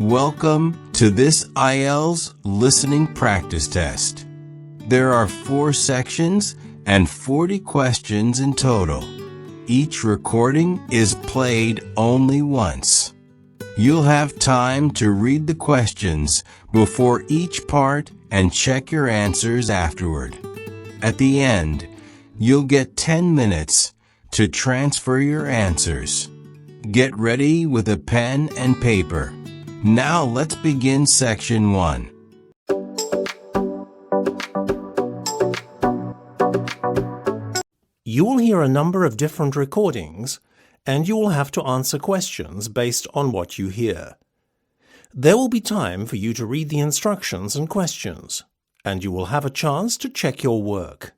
Welcome to this IELTS listening practice test. There are 4 sections and 40 questions in total. Each recording is played only once. You'll have time to read the questions before each part and check your answers afterward. At the end, you'll get 10 minutes to transfer your answers. Get ready with a pen and paper. Now let's begin section 1. You will hear a number of different recordings, and you will have to answer questions based on what you hear. There will be time for you to read the instructions and questions, and you will have a chance to check your work.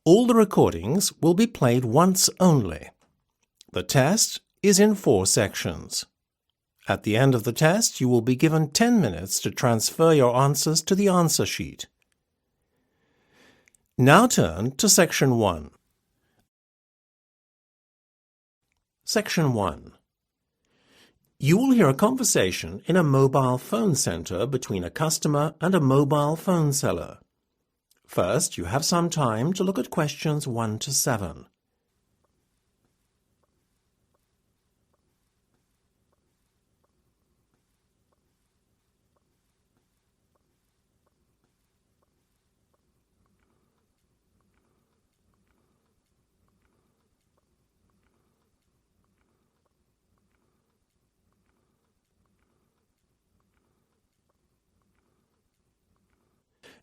All the recordings will be played once only. The test is in 4 sections. At the end of the test, you will be given 10 minutes to transfer your answers to the answer sheet. Now turn to Section 1. Section 1. You will hear a conversation in a mobile phone center between a customer and a mobile phone seller. First, you have some time to look at questions 1 to 7.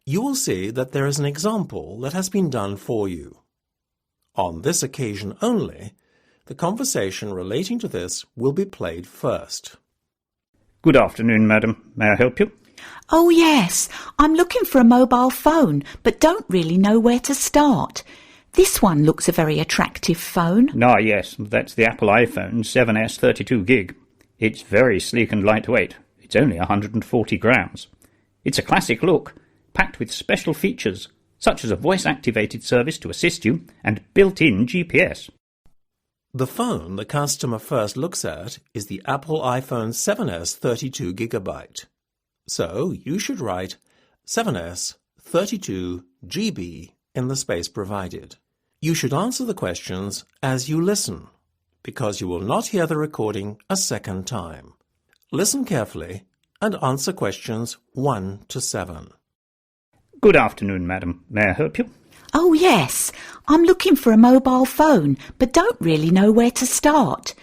You will see that there is an example that has been done for you. On this occasion only, the conversation relating to this will be played first. Good afternoon, madam. May I help you? Oh yes, I'm looking for a mobile phone, but don't really know where to start. This one looks a very attractive phone. Ah, yes, that's the Apple iPhone 7S 32 gig. It's very sleek and lightweight. It's only 140 grams. It's a classic look, packed with special features, such as a voice-activated service to assist you and built-in GPS. The phone the customer first looks at is the Apple iPhone 7S 32 GB. So you should write 7S 32 GB in the space provided. You should answer the questions as you listen, because you will not hear the recording a second time. Listen carefully and answer questions 1 to 7. Good afternoon, madam. May I help you? Oh yes, I'm looking for a mobile phone, but don't really know where to start.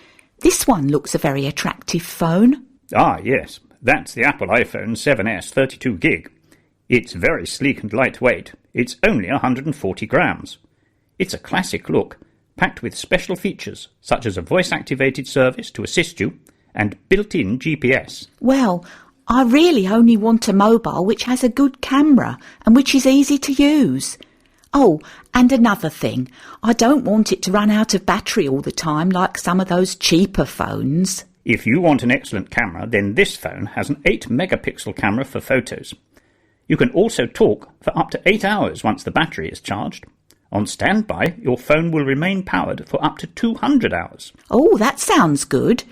This one looks a very attractive phone. Ah, yes, that's the Apple iPhone 7S 32 gig. It's very sleek and lightweight. It's only 140 grams. It's a classic look, packed with special features, such as a voice-activated service to assist you and built-in GPS. Well, I really only want a mobile which has a good camera and which is easy to use. Oh, and another thing, I don't want it to run out of battery all the time like some of those cheaper phones. If you want an excellent camera, then this phone has an 8-megapixel camera for photos. You can also talk for up to 8 hours once the battery is charged. On standby, your phone will remain powered for up to 200 hours. Oh, that sounds good.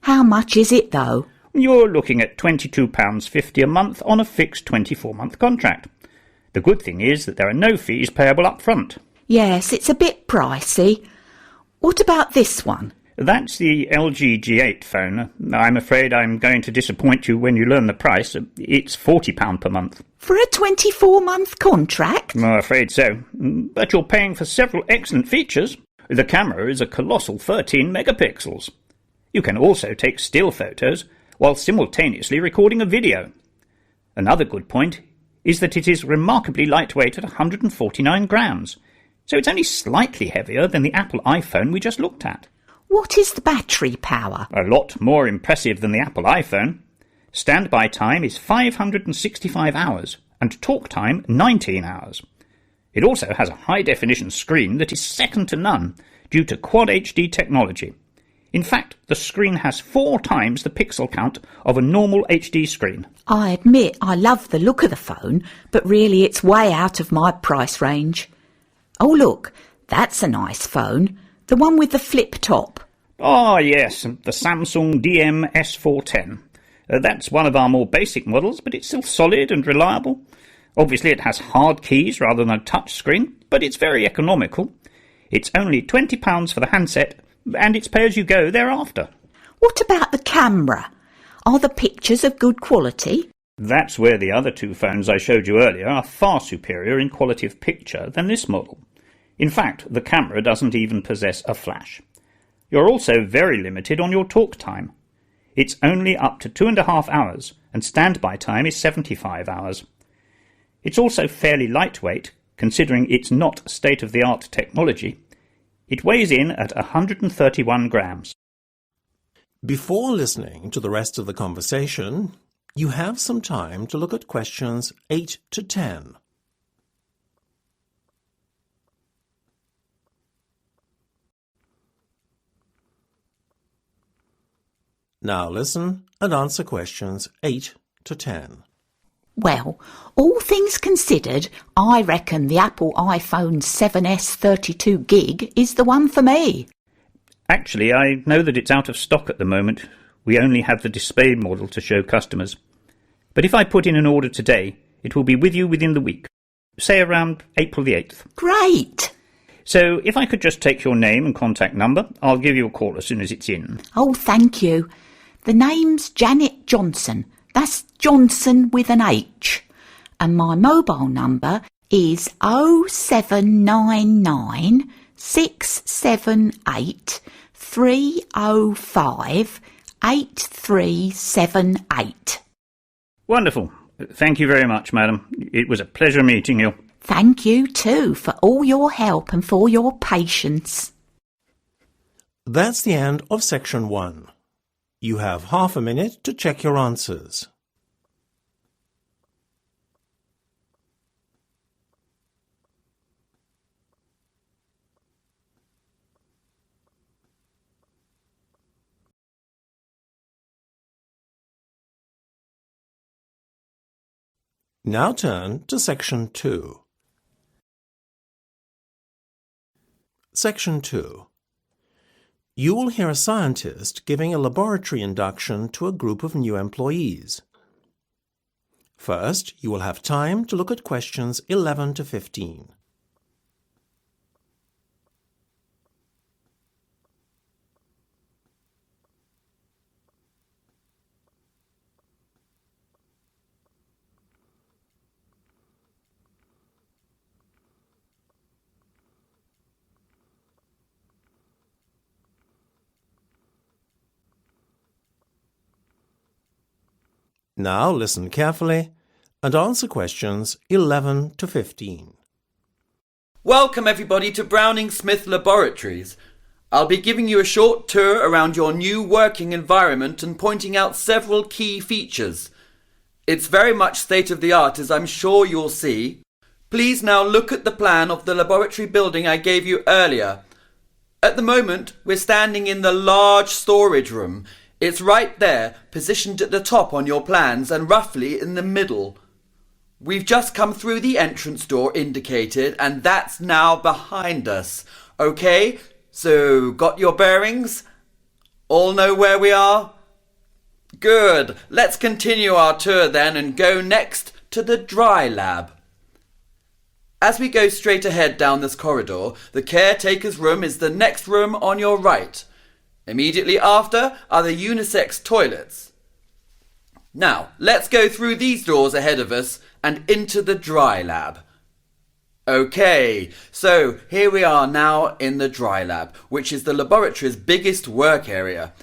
How much is it though? You're looking at £22.50 a month on a fixed 24-month contract. The good thing is that there are no fees payable up front. Yes, it's a bit pricey. What about this one? That's the LG G8 phone. I'm afraid I'm going to disappoint you when you learn the price. It's £40 per month. For a 24-month contract? I'm afraid so. But you're paying for several excellent features. The camera is a colossal 13 megapixels. You can also take still photos while simultaneously recording a video. Another good point is that it is remarkably lightweight at 149 grams, so it's only slightly heavier than the Apple iPhone we just looked at. What is the battery power? A lot more impressive than the Apple iPhone. Standby time is 565 hours and talk time 19 hours. It also has a high-definition screen that is second to none due to Quad HD technology. In fact, the screen has 4 times the pixel count of a normal HD screen. I admit I love the look of the phone, but really it's way out of my price range. Oh look, that's a nice phone. The one with the flip top. Ah yes, the Samsung DM S410. That's one of our more basic models, but it's still solid and reliable. Obviously it has hard keys rather than a touch screen, but it's very economical. It's only £20 for the handset, and it's pay as you go thereafter. What about the camera? Are the pictures of good quality? That's where the other two phones I showed you earlier are far superior in quality of picture than this model. In fact, the camera doesn't even possess a flash. You're also very limited on your talk time. It's only up to 2.5 hours, and standby time is 75 hours. It's also fairly lightweight, considering it's not state-of-the-art technology. It weighs in at 131 grams. Before listening to the rest of the conversation, you have some time to look at questions 8 to 10. Now listen and answer questions 8 to 10. Well, all things considered, I reckon the Apple iPhone 7s 32GB is the one for me. Actually, I know that it's out of stock at the moment. We only have the display model to show customers. But if I put in an order today, it will be with you within the week, say around April the 8th. Great! So if I could just take your name and contact number, I'll give you a call as soon as it's in. Oh, thank you. The name's Janet Johnson. That's Johnson with an H. And my mobile number is 0799 678 305 8378. Wonderful. Thank you very much, madam. It was a pleasure meeting you. Thank you too for all your help and for your patience. That's the end of section 1. You have half a minute to check your answers. Now turn to section 2. Section 2. You will hear a scientist giving a laboratory induction to a group of new employees. First, you will have time to look at questions 11 to 15. Now listen carefully and answer questions 11 to 15. Welcome everybody to Browning Smith Laboratories. I'll be giving you a short tour around your new working environment and pointing out several key features. It's very much state-of-the-art, as I'm sure you'll see. Please now look at the plan of the laboratory building I gave you earlier. At the moment, we're standing in the large storage room. It's right there, positioned at the top on your plans and roughly in the middle. We've just come through the entrance door indicated, and that's now behind us. Okay, so got your bearings? All know where we are? Good. Let's continue our tour then and go next to the dry lab. As we go straight ahead down this corridor, the caretaker's room is the next room on your right. Immediately after are the unisex toilets. Now, let's go through these doors ahead of us and into the dry lab. Okay, so here we are now in the dry lab, which is the laboratory's biggest work area.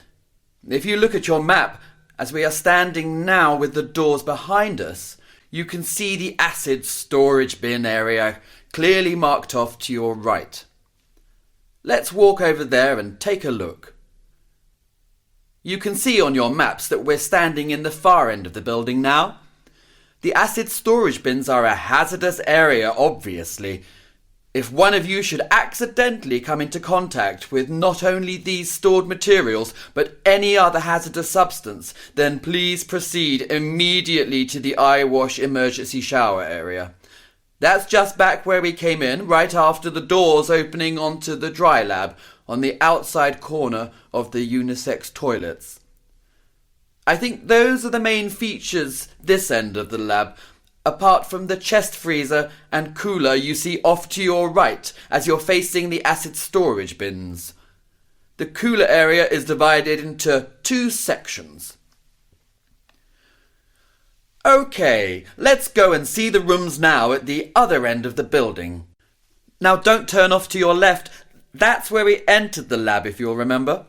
If you look at your map, as we are standing now with the doors behind us, you can see the acid storage bin area clearly marked off to your right. Let's walk over there and take a look. You can see on your maps that we're standing in the far end of the building now. The acid storage bins are a hazardous area, obviously. If one of you should accidentally come into contact with not only these stored materials, but any other hazardous substance, then please proceed immediately to the eye wash emergency shower area. That's just back where we came in, right after the doors opening onto the dry lab, on the outside corner of the unisex toilets. I think those are the main features this end of the lab, apart from the chest freezer and cooler you see off to your right as you're facing the acid storage bins. The cooler area is divided into 2 sections. Okay, let's go and see the rooms now at the other end of the building. Now don't turn off to your left. That's where we entered the lab, if you'll remember.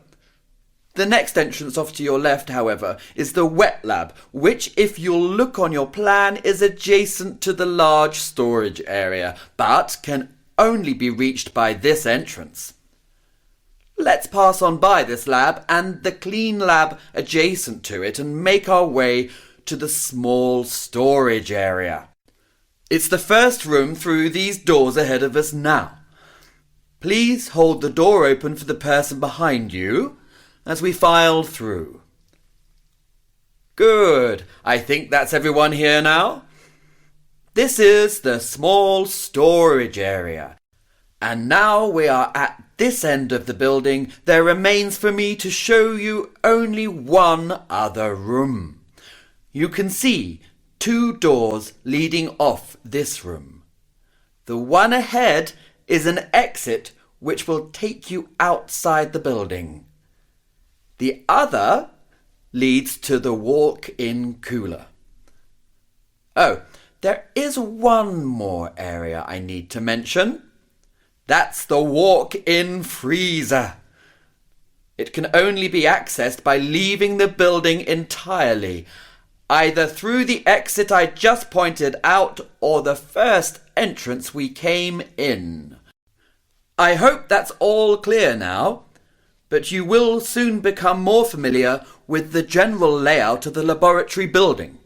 The next entrance off to your left, however, is the wet lab, which, if you'll look on your plan, is adjacent to the large storage area, but can only be reached by this entrance. Let's pass on by this lab and the clean lab adjacent to it and make our way to the small storage area. It's the first room through these doors ahead of us now. Please hold the door open for the person behind you as we file through. Good. I think that's everyone here now. This is the small storage area. And now we are at this end of the building. There remains for me to show you only one other room. You can see 2 doors leading off this room. The one ahead is an exit which will take you outside the building. The other leads to the walk-in cooler. Oh, there is one more area I need to mention. That's the walk-in freezer. It can only be accessed by leaving the building entirely, either through the exit I just pointed out or the first entrance we came in. I hope that's all clear now, but you will soon become more familiar with the general layout of the laboratory building.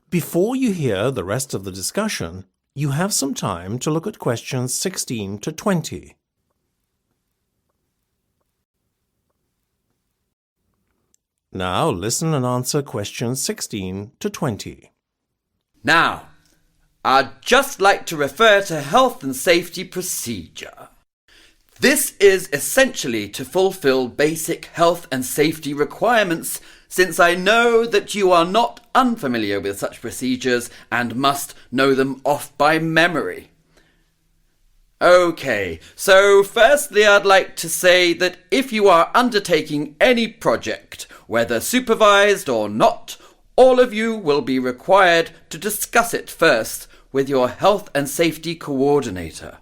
Before you hear the rest of the discussion, you have some time to look at questions 16 to 20. Now listen and answer questions 16 to 20. Now, I'd just like to refer to health and safety procedure. This is essentially to fulfill basic health and safety requirements, since I know that you are not unfamiliar with such procedures and must know them off by memory. Okay, so firstly I'd like to say that if you are undertaking any project, whether supervised or not, all of you will be required to discuss it first with your health and safety coordinator.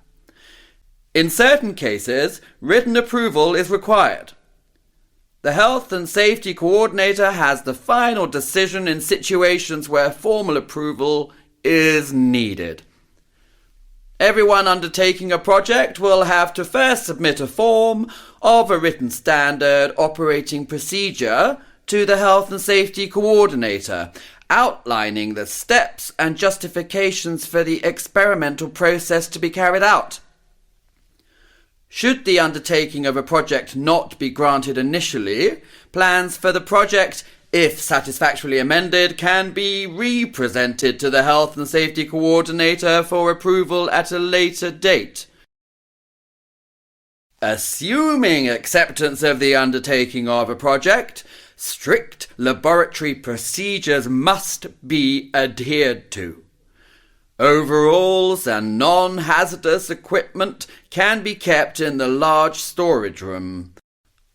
In certain cases, written approval is required. The health and safety coordinator has the final decision in situations where formal approval is needed. Everyone undertaking a project will have to first submit a form of a written standard operating procedure to the health and safety coordinator, outlining the steps and justifications for the experimental process to be carried out. Should the undertaking of a project not be granted initially, plans for the project, if satisfactorily amended, can be re-presented to the Health and Safety Coordinator for approval at a later date. Assuming acceptance of the undertaking of a project, strict laboratory procedures must be adhered to. Overalls and non-hazardous equipment can be kept in the large storage room.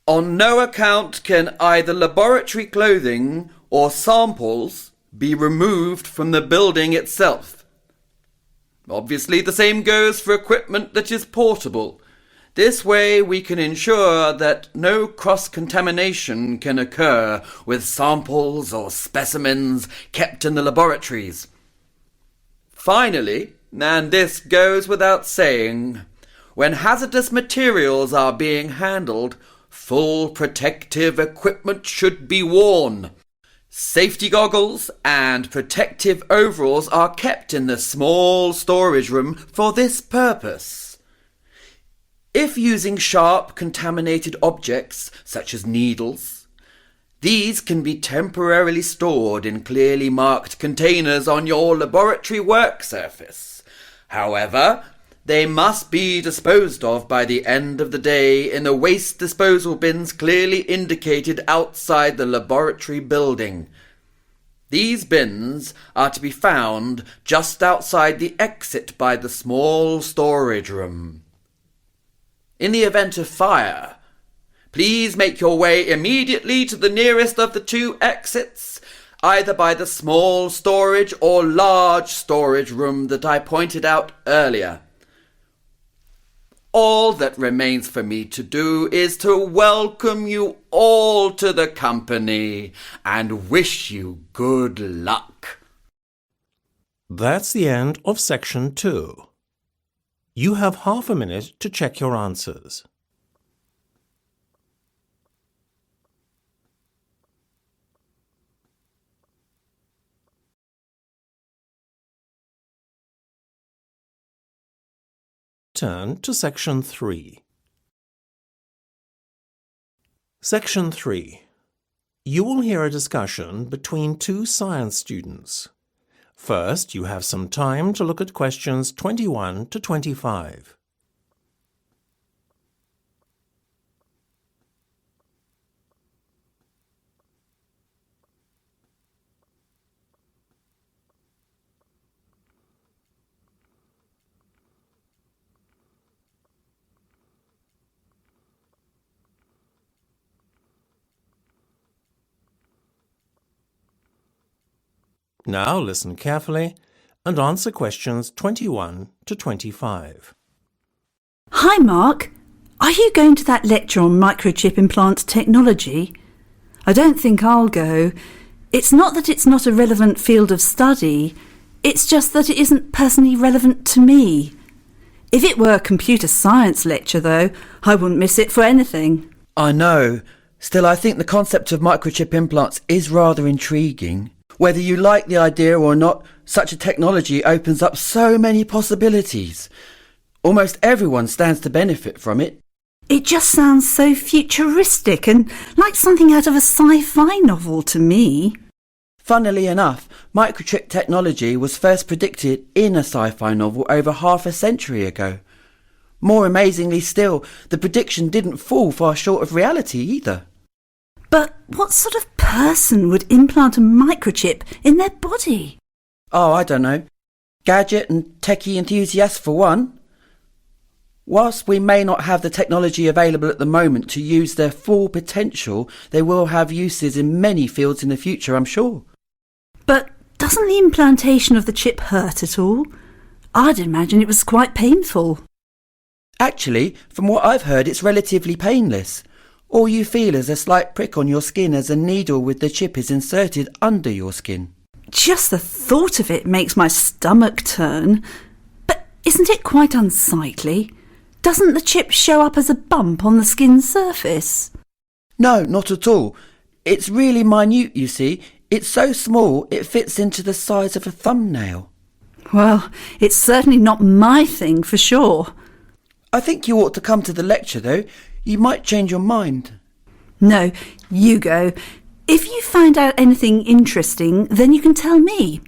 On no account can either laboratory clothing or samples be removed from the building itself. Obviously, the same goes for equipment that is portable. This way we can ensure that no cross-contamination can occur with samples or specimens kept in the laboratories. Finally, and this goes without saying, when hazardous materials are being handled, full protective equipment should be worn. Safety goggles and protective overalls are kept in the small storage room for this purpose. If using sharp, contaminated objects, such as needles, these can be temporarily stored in clearly marked containers on your laboratory work surface. However, They must be disposed of by the end of the day in the waste disposal bins clearly indicated outside the laboratory building. These bins are to be found just outside the exit by the small storage room. In the event of fire, please make your way immediately to the nearest of the two exits, either by the small storage or large storage room that I pointed out earlier. All that remains for me to do is to welcome you all to the company and wish you good luck. That's the end of section 2. You have half a minute to check your answers. Turn to section 3. Section 3. You will hear a discussion between two science students. First, you have some time to look at questions 21 to 25. Now listen carefully and answer questions 21 to 25. Hi, Mark. Are you going to that lecture on microchip implant technology? I don't think I'll go. It's not that it's not a relevant field of study. It's just that it isn't personally relevant to me. If it were a computer science lecture, though, I wouldn't miss it for anything. I know. Still, I think the concept of microchip implants is rather intriguing. Whether you like the idea or not, such a technology opens up so many possibilities. Almost everyone stands to benefit from it. It just sounds so futuristic and like something out of a sci-fi novel to me. Funnily enough, microchip technology was first predicted in a sci-fi novel over half a century ago. More amazingly still, the prediction didn't fall far short of reality either. But what sort of person would implant a microchip in their body? Oh, I don't know. Gadget and techie enthusiasts for one. Whilst we may not have the technology available at the moment to use their full potential, they will have uses in many fields in the future, I'm sure. But doesn't the implantation of the chip hurt at all? I'd imagine it was quite painful. Actually, from what I've heard, it's relatively painless. All you feel is a slight prick on your skin as a needle with the chip is inserted under your skin. Just the thought of it makes my stomach turn. But isn't it quite unsightly? Doesn't the chip show up as a bump on the skin surface? No, not at all. It's really minute, you see. It's so small it fits into the size of a thumbnail. Well, it's certainly not my thing for sure. I think you ought to come to the lecture, though. You might change your mind. No, you go. If you find out anything interesting, then you can tell me.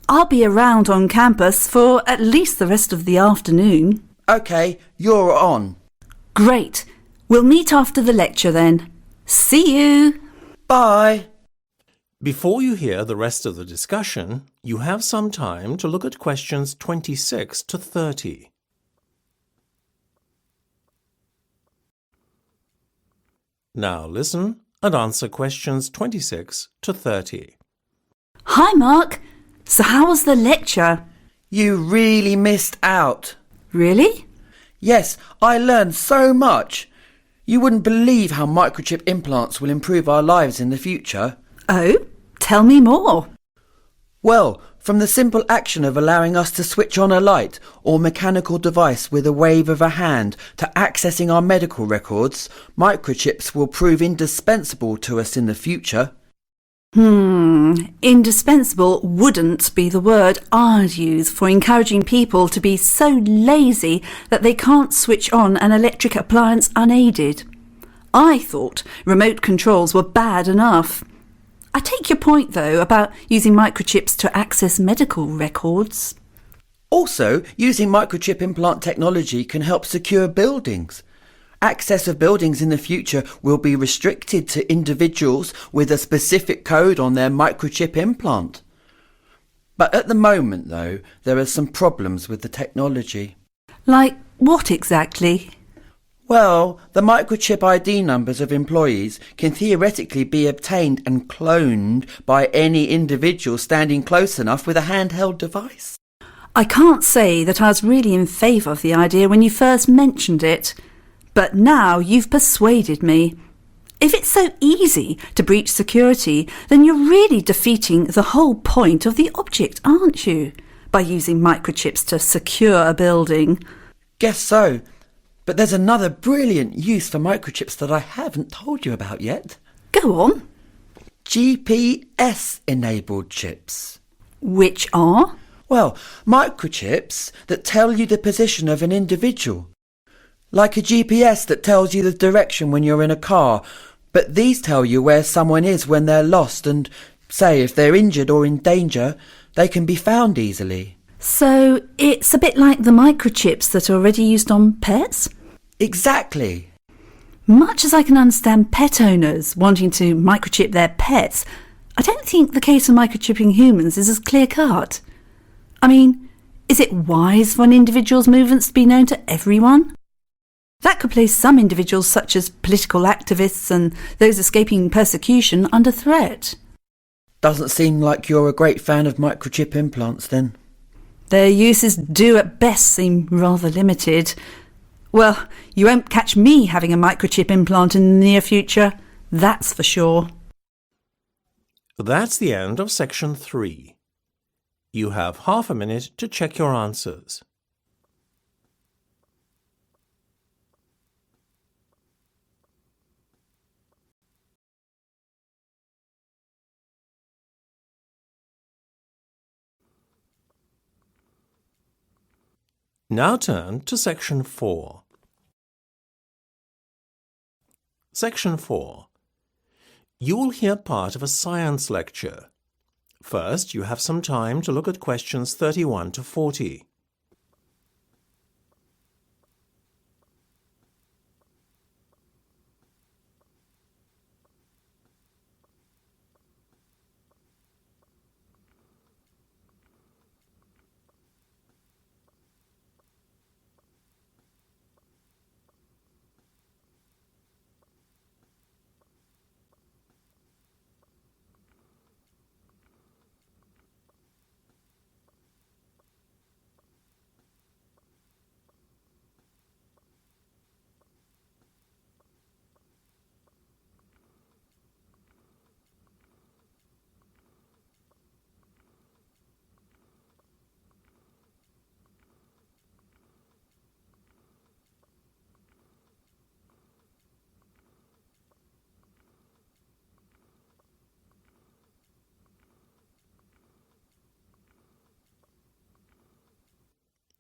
I'll be around on campus for at least the rest of the afternoon. OK, you're on. Great. We'll meet after the lecture then. See you. Bye. Before you hear the rest of the discussion, you have some time to look at questions 26 to 30. Now listen and answer questions 26 to 30. Hi, Mark. So how was the lecture? You really missed out. Really? Yes, I learned so much. You wouldn't believe how microchip implants will improve our lives in the future. Oh, tell me more. Well, from the simple action of allowing us to switch on a light or mechanical device with a wave of a hand to accessing our medical records, microchips will prove indispensable to us in the future. Indispensable wouldn't be the word I'd use for encouraging people to be so lazy that they can't switch on an electric appliance unaided. I thought remote controls were bad enough. I take your point, though, about using microchips to access medical records. Also, using microchip implant technology can help secure buildings. Access of buildings in the future will be restricted to individuals with a specific code on their microchip implant. But at the moment, though, there are some problems with the technology. Like what exactly? Well, the microchip ID numbers of employees can theoretically be obtained and cloned by any individual standing close enough with a handheld device. I can't say that I was really in favour of the idea when you first mentioned it, but now you've persuaded me. If it's so easy to breach security, then you're really defeating the whole point of the object, aren't you? By using microchips to secure a building. Guess so. But there's another brilliant use for microchips that I haven't told you about yet. Go on. GPS-enabled chips. Which are? Well, microchips that tell you the position of an individual. Like a GPS that tells you the direction when you're in a car, but these tell you where someone is when they're lost and, say, if they're injured or in danger, they can be found easily. So it's a bit like the microchips that are already used on pets? Exactly. Much as I can understand pet owners wanting to microchip their pets, I don't think the case of microchipping humans is as clear-cut. I mean, is it wise for an individual's movements to be known to everyone? That could place some individuals, such as political activists and those escaping persecution, under threat. Doesn't seem like you're a great fan of microchip implants, then. Their uses do at best seem rather limited. Well, you won't catch me having a microchip implant in the near future, that's for sure. That's the end of section 3. You have half a minute to check your answers. Now turn to section 4. Section 4. You will hear part of a science lecture. First, you have some time to look at questions 31 to 40.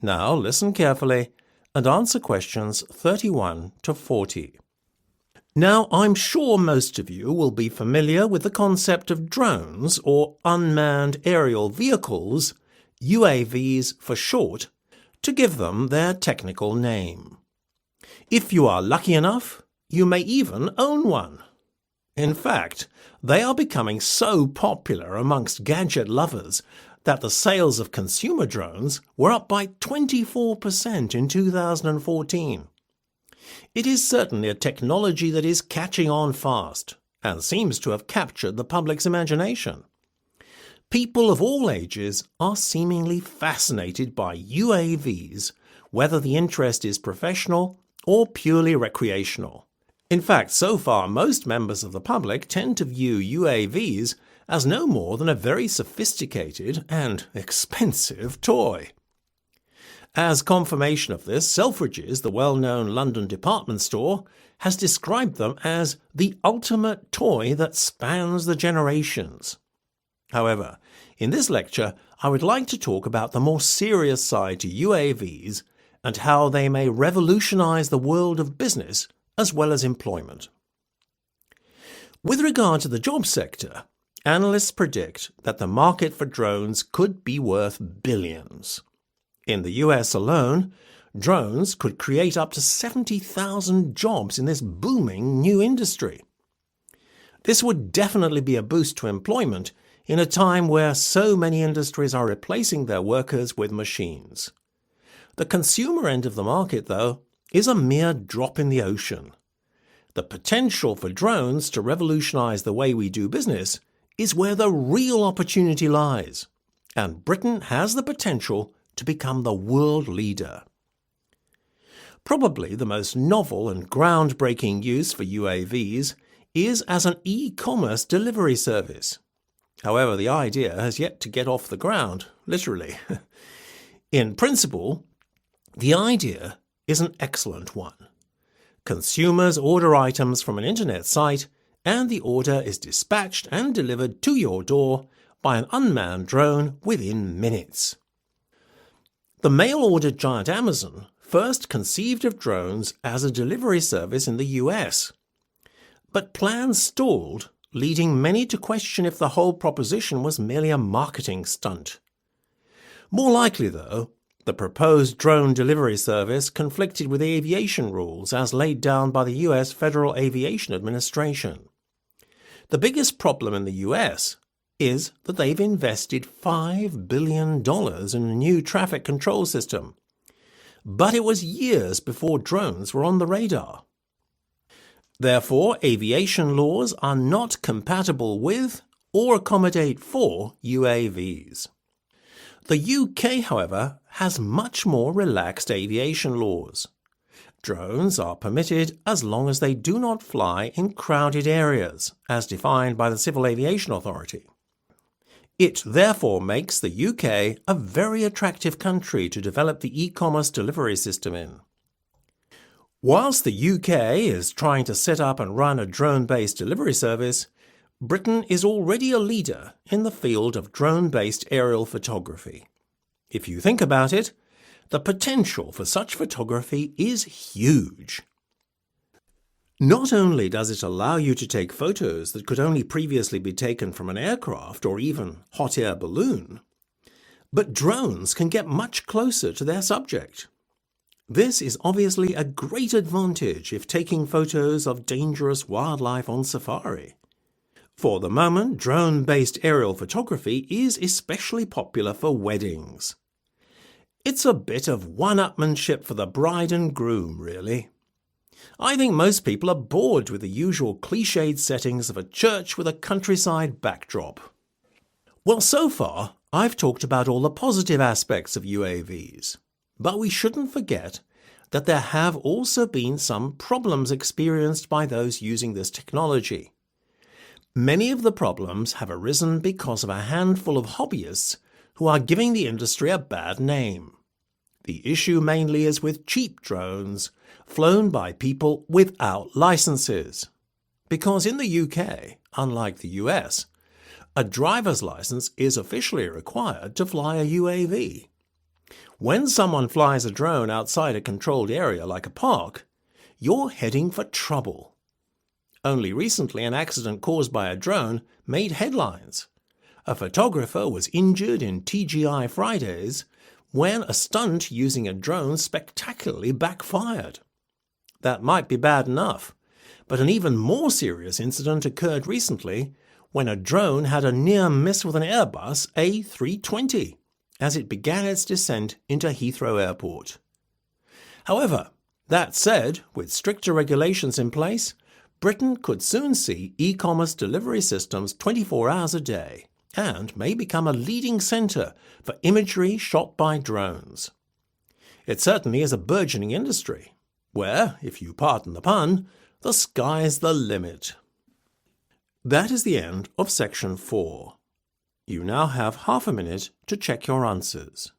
Now listen carefully and answer questions 31 to 40. Now, I'm sure most of you will be familiar with the concept of drones, or unmanned aerial vehicles, UAVs for short, to give them their technical name. If you are lucky enough, you may even own one. In fact, they are becoming so popular amongst gadget lovers that the sales of consumer drones were up by 24% in 2014. It is certainly a technology that is catching on fast and seems to have captured the public's imagination. People of all ages are seemingly fascinated by UAVs, whether the interest is professional or purely recreational. In fact, so far most members of the public tend to view UAVs as no more than a very sophisticated and expensive toy. As confirmation of this, Selfridges, the well-known London department store, has described them as the ultimate toy that spans the generations. However, in this lecture, I would like to talk about the more serious side to UAVs and how they may revolutionize the world of business as well as employment. With regard to the job sector, analysts predict that the market for drones could be worth billions. In the US alone, drones could create up to 70,000 jobs in this booming new industry. This would definitely be a boost to employment in a time where so many industries are replacing their workers with machines. The consumer end of the market, though, is a mere drop in the ocean. The potential for drones to revolutionize the way we do business is where the real opportunity lies, and Britain has the potential to become the world leader. Probably the most novel and groundbreaking use for UAVs is as an e-commerce delivery service. However, the idea has yet to get off the ground, literally. In principle, the idea is an excellent one. Consumers order items from an internet site, and the order is dispatched and delivered to your door by an unmanned drone within minutes. The mail-order giant Amazon first conceived of drones as a delivery service in the US, but plans stalled, leading many to question if the whole proposition was merely a marketing stunt. More likely, though, the proposed drone delivery service conflicted with aviation rules as laid down by the US Federal Aviation Administration. The biggest problem in the US is that they've invested $5 billion in a new traffic control system. But it was years before drones were on the radar. Therefore, aviation laws are not compatible with or accommodate for UAVs. The UK, however, has much more relaxed aviation laws. Drones are permitted as long as they do not fly in crowded areas, as defined by the Civil Aviation Authority. It therefore makes the UK a very attractive country to develop the e-commerce delivery system in. Whilst the UK is trying to set up and run a drone-based delivery service, Britain is already a leader in the field of drone-based aerial photography. If you think about it, the potential for such photography is huge. Not only does it allow you to take photos that could only previously be taken from an aircraft or even hot air balloon, but drones can get much closer to their subject. This is obviously a great advantage if taking photos of dangerous wildlife on safari. For the moment, drone-based aerial photography is especially popular for weddings. It's a bit of one-upmanship for the bride and groom, really. I think most people are bored with the usual cliched settings of a church with a countryside backdrop. Well, so far, I've talked about all the positive aspects of UAVs. But we shouldn't forget that there have also been some problems experienced by those using this technology. Many of the problems have arisen because of a handful of hobbyists who are giving the industry a bad name. The issue mainly is with cheap drones flown by people without licenses. Because in the UK, unlike the US, a driver's license is officially required to fly a UAV. When someone flies a drone outside a controlled area like a park, you're heading for trouble. Only recently, an accident caused by a drone made headlines. A photographer was injured in TGI Fridays when a stunt using a drone spectacularly backfired. That might be bad enough, but an even more serious incident occurred recently when a drone had a near miss with an Airbus A320 as it began its descent into Heathrow Airport. However, that said, with stricter regulations in place, Britain could soon see e-commerce delivery systems 24 hours a day and may become a leading centre for imagery shot by drones. It certainly is a burgeoning industry, where, if you pardon the pun, the sky's the limit. That is the end of section 4. You now have half a minute to check your answers.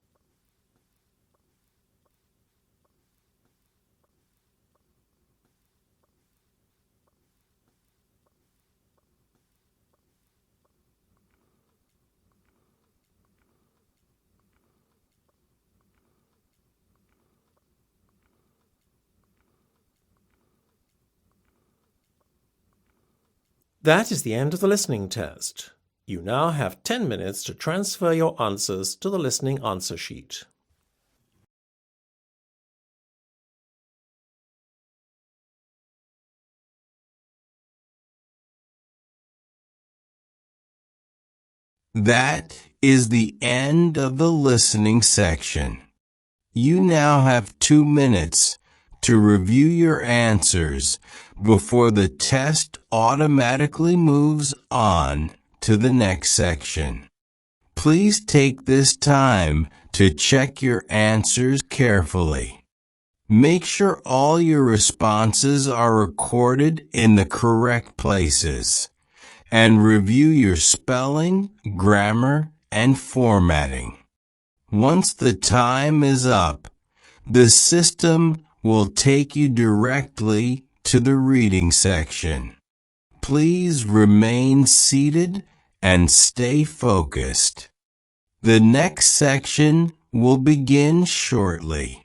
That is the end of the listening test. You now have 10 minutes to transfer your answers to the listening answer sheet. That is the end of the listening section. You now have 2 minutes to review your answers before the test automatically moves on to the next section. Please take this time to check your answers carefully. Make sure all your responses are recorded in the correct places, and review your spelling, grammar, and formatting. Once the time is up, the system will take you directly to the reading section. Please remain seated and stay focused. The next section will begin shortly.